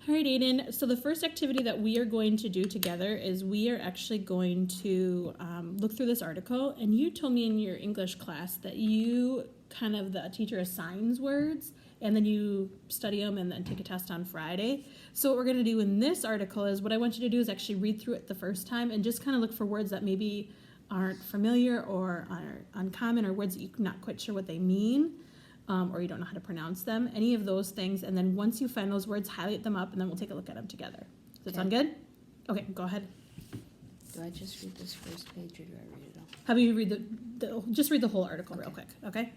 All right, Aidan. So the first activity that we are going to do together is we are actually going to look through this article. And you told me in your English class that you the teacher assigns words and then you study them and then take a test on Friday. So what we're going to do in this article is what I want you to do is actually read through it the first time and just kind of look for words that maybe aren't familiar or are uncommon or words that you're not quite sure what they mean. Or you don't know how to pronounce them, any of those things. And then once you find those words, highlight them up, and then we'll take a look at them together. Does that sound good? Okay, go ahead. Do I just read this first page, or do I read it all? How about you read just read the whole article real quick, okay?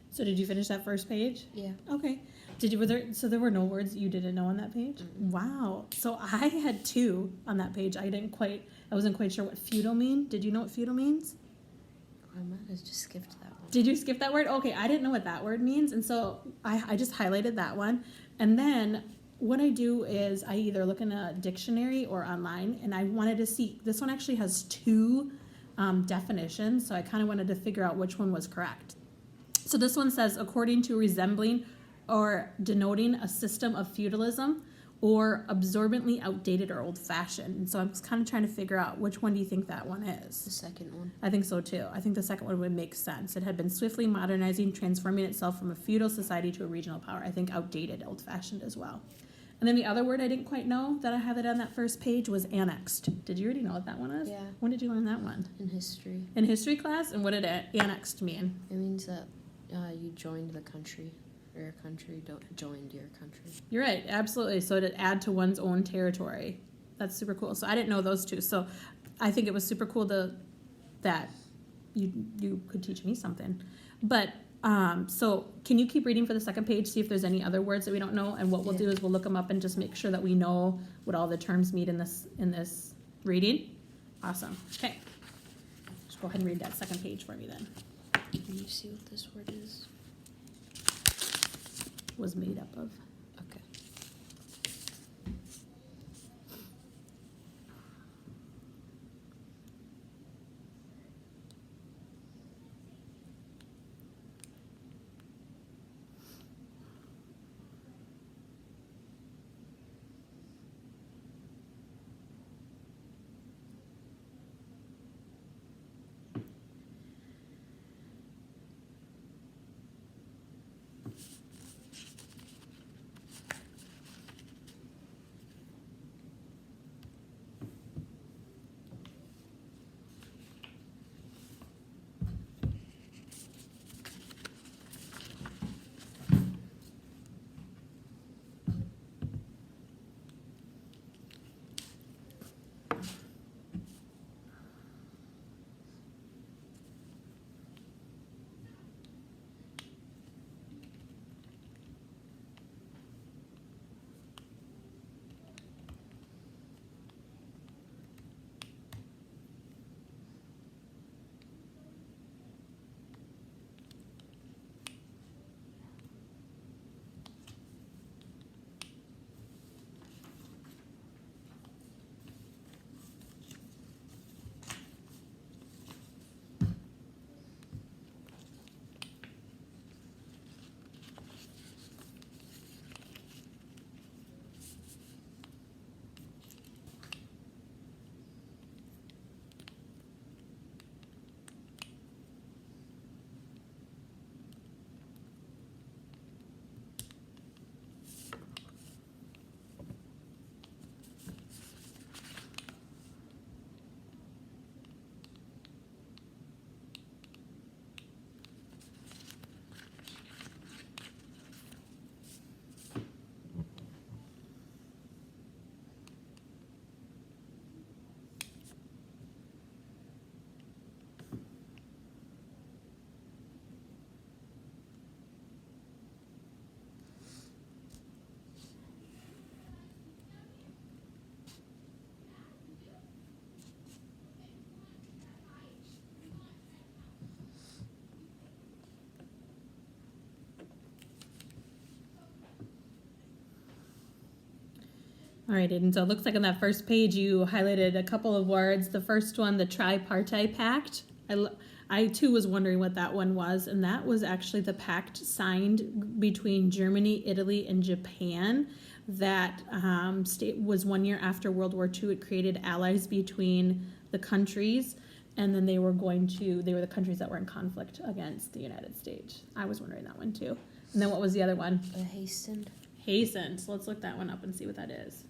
So did you finish that first page? Yeah. Okay. So there were no words you didn't know on that page? Mm-mm. Wow. So I had 2 on that page. I wasn't quite sure what feudal mean. Did you know what feudal means? I might have just skipped that one. Did you skip that word? Okay, I didn't know what that word means, and so I just highlighted that one. And then what I do is I either look in a dictionary or online, and I wanted to see, this one actually has 2 definitions, so I kind of wanted to figure out which one was correct. So this one says, according to resembling or denoting a system of feudalism or absorbently outdated or old-fashioned. And so I'm just kind of trying to figure out which one do you think that one is? The second one. I think so too. I think the second one would make sense. It had been swiftly modernizing, transforming itself from a feudal society to a regional power. I think outdated, old-fashioned as well. And then the other word I didn't quite know that I have it on that first page was annexed. Did you already know what that one is? Yeah. When did you learn that one? In history. In history class? And what did annexed mean? It means that you joined the country, or your country joined your country. You're right, absolutely. So to add to one's own territory. That's super cool. So I didn't know those 2. So I think it was super cool that you could teach me something. But so can you keep reading for the second page, see if there's any other words that we don't know? And what we'll do is we'll look them up and just make sure that we know what all the terms mean in this reading. Awesome. Okay. Just go ahead and read that second page for me then. Can you see what this word is? Was made up of. Okay. All right, Aidan. So it looks like on that first page you highlighted a couple of words. The first one, the Tripartite Pact. I too was wondering what that one was, and that was actually the pact signed between Germany, Italy, and Japan. That state was 1 year after World War II. It created allies between the countries, and then they were the countries that were in conflict against the United States. I was wondering that one too. And then what was the other one? Hastened. Hastened. So let's look that one up and see what that is.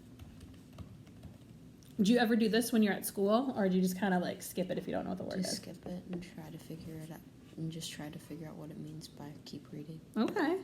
Do you ever do this when you're at school, or do you just kind of like skip it if you don't know what the word is? Just skip it and try to figure it out, and just try to figure out what it means by keep reading. Okay.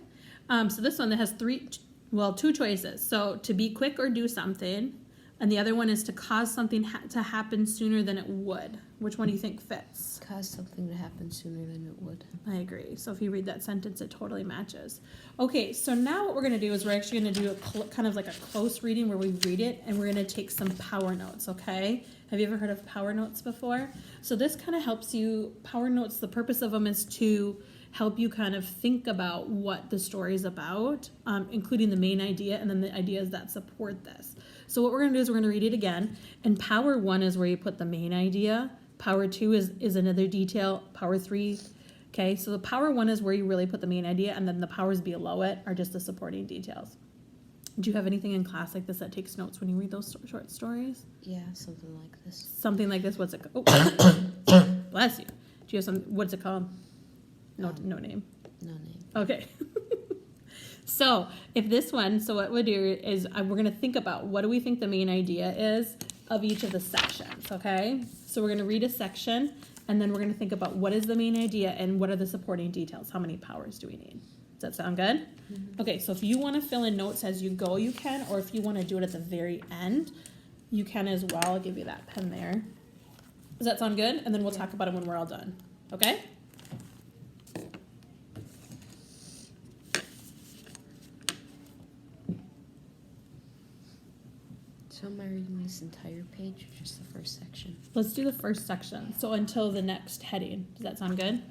So this one that has two choices. So to be quick or do something, and the other one is to cause something to happen sooner than it would. Which one do you think fits? Cause something to happen sooner than it would. I agree. So if you read that sentence, it totally matches. Okay, so now what we're going to do is we're actually going to do kind of like a close reading where we read it, and we're going to take some power notes, okay? Have you ever heard of power notes before? So this kind of helps you, power notes, the purpose of them is to help you kind of think about what the story is about, including the main idea and then the ideas that support this. So what we're going to do is we're going to read it again, and power 1 is where you put the main idea. Power 2 is another detail. Power 3, okay? So the power 1 is where you really put the main idea, and then the powers below it are just the supporting details. Do you have anything in class like this that takes notes when you read those short stories? Yeah, something like this. Something like this? What's it called? Oh, bless you. Do you have what's it called? No name. No name. Okay. So if this one, so what we'll do is we're going to think about what do we think the main idea is of each of the sections, okay? So we're going to read a section, and then we're going to think about what is the main idea and what are the supporting details. How many powers do we need? Does that sound good? Mm-hmm. Okay, so if you want to fill in notes as you go, you can, or if you want to do it at the very end, you can as well. I'll give you that pen there. Does that sound good? And then we'll talk about it when we're all done, okay? So am I reading this entire page or just the first section? Let's do the first section. So until the next heading. Does that sound good?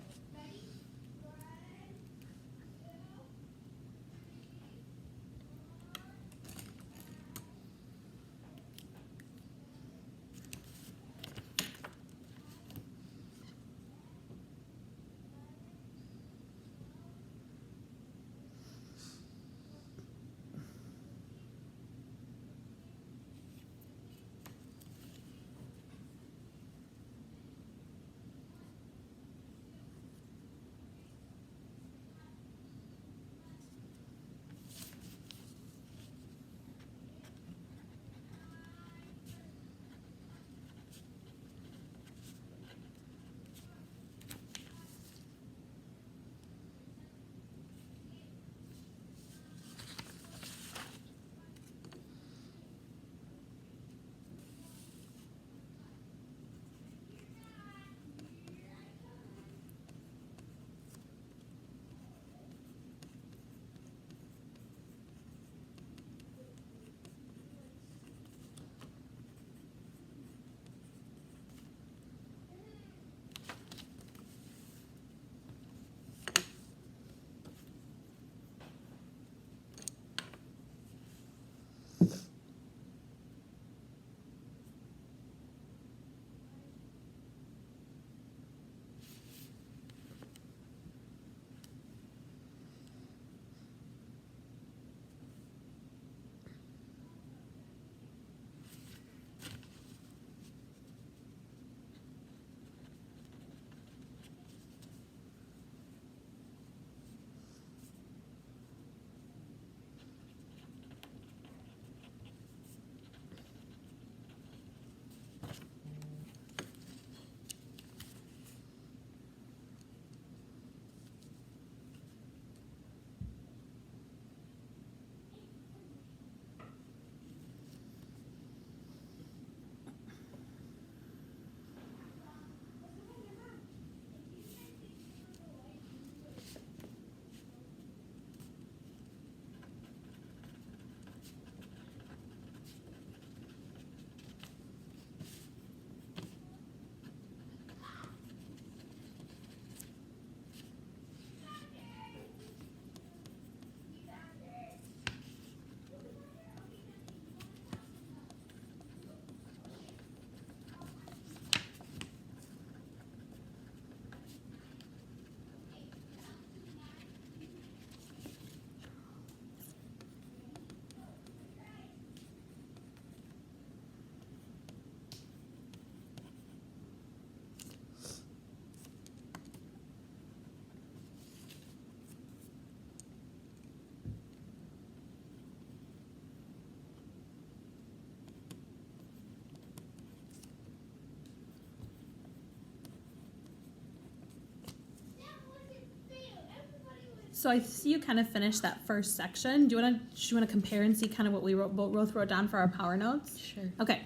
So I see you kind of finished that first section. Do you want to compare and see kind of what we both wrote down for our power notes? Sure. Okay.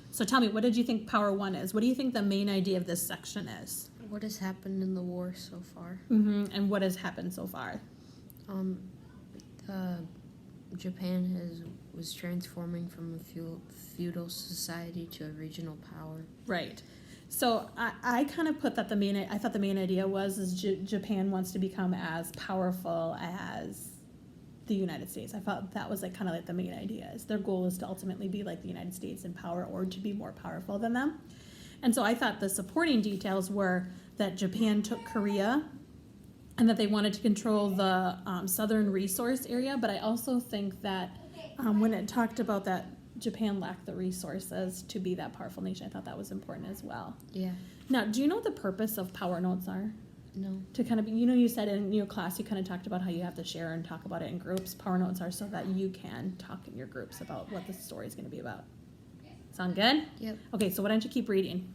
So tell me, what did you think power 1 is? What do you think the main idea of this section is? What has happened in the war so far? And what has happened so far? Japan was transforming from a feudal society to a regional power. Right. So I kind of put that I thought the main idea was Japan wants to become as powerful as the United States. I thought that was like kind of like the main idea. Is their goal is to ultimately be like the United States in power or to be more powerful than them. And so I thought the supporting details were that Japan took Korea and that they wanted to control the southern resource area. But I also think that when it talked about that Japan lacked the resources to be that powerful nation, I thought that was important as well. Yeah. Now, do you know what the purpose of power notes are? No. To kind of, you said in your class, you kind of talked about how you have to share and talk about it in groups. Power notes are so that you can talk in your groups about what the story is going to be about. Sound good? Yep. Okay, so why don't you keep reading?